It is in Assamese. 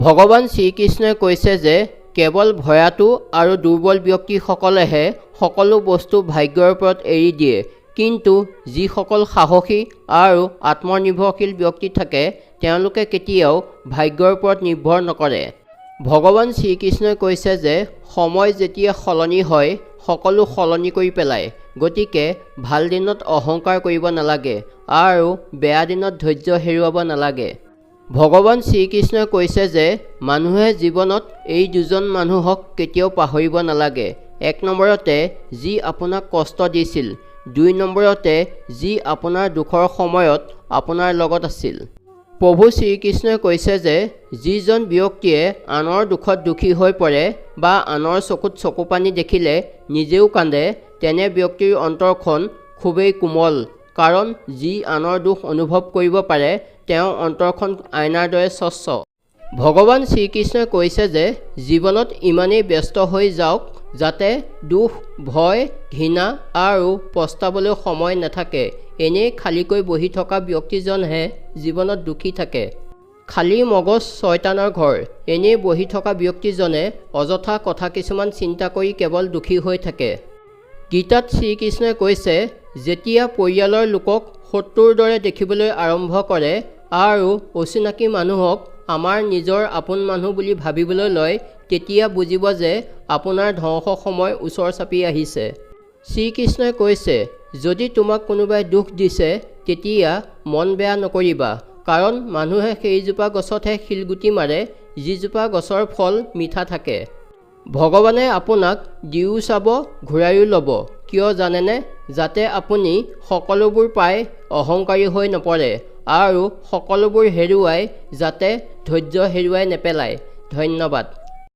ভগৱান শ্ৰীকৃষ্ণই কৈছে যে কেৱল ভয়াতু আৰু দুৰ্বল ব্যক্তিসকলেহে সকলো বস্তু ভাগ্যৰ ওপৰত এৰি দিয়ে, কিন্তু যিসকল সাহসী আৰু আত্মনিৰ্ভৰশীল ব্যক্তি থাকে তেওঁলোকে কেতিয়াও ভাগ্যৰ ওপৰত নিৰ্ভৰ নকৰে। ভগৱান শ্ৰীকৃষ্ণই কৈছে যে সময় যেতিয়া সলনি হয় সকলো সলনি কৰি পেলায়, গতিকে ভাল দিনত অহংকাৰ কৰিব নালাগে আৰু বেয়া দিনত ধৈৰ্য হেৰুৱাব নালাগে। ভগৱান শ্ৰীকৃষ্ণই কৈছে যে মানুহে জীৱনত এই দুজন মানুহক কেতিয়াও পাহৰিব নালাগে। 1 নম্বৰতে যি আপোনাক কষ্ট দিছিল, 2 নম্বৰতে যি আপোনাৰ দুখৰ সময়ত আপোনাৰ লগত আছিল। প্ৰভু শ্ৰীকৃষ্ণই কৈছে যে যিজন ব্যক্তিয়ে আনৰ দুখত দুখী হৈ পৰে বা আনৰ চকুত চকুপানী দেখিলে নিজেও কান্দে, তেনে ব্যক্তিৰ অন্তৰখন খুবেই কোমল, কাৰণ যি আনৰ দুখ অনুভৱ কৰিব পাৰে তেওঁৰ অন্তৰখন আইনাৰ দৰে স্বচ্ছ। ভগৱান শ্ৰীকৃষ্ণই কৈছে যে জীৱনত ইমানেই ব্যস্ত হৈ যাওক যাতে দুখ, ভয়, ঘৃণা আৰু পস্তাবলৈ সময় নাথাকে। এনেই খালীকৈ বহি থকা ব্যক্তিজনহে জীৱনত দুখী থাকে। খালী মগজ শয়তানৰ ঘৰ। এনেই বহি থকা ব্যক্তিজনে অযথা কথা কিছুমান চিন্তা কৰি কেৱল দুখী হৈ থাকে। গীতাত শ্ৰীকৃষ্ণই কৈছে যেতিয়া পৰিয়ালৰ লোকক শত্ৰুৰ দৰে দেখিবলৈ আৰম্ভ কৰে আৰু অচিনাকি মানুহক আমাৰ নিজৰ আপোন মানুহ বুলি ভাবিবলৈ লয়, তেতিয়া বুজিব যে আপোনাৰ ধ্বংস সময় ওচৰ চাপি আহিছে। শ্ৰীকৃষ্ণই কৈছে যদি তোমাক কোনোবাই দুখ দিছে তেতিয়া মন বেয়া নকৰিবা, কাৰণ মানুহে সেইজোপা গছতহে শিলগুটি মাৰে যিজোপা গছৰ ফল মিঠা থাকে। ভগৱানে আপোনাক দিও চাব ঘূৰায়ো ল'ব, কিয় জানেনে? যাতে আপুনি সকলোবোৰ পাই অহংকাৰী হৈ নপৰে আৰু সকলোবোৰ হেৰুৱাই যাতে ধৈৰ্য হেৰুৱাই নেপেলায়। ধন্যবাদ।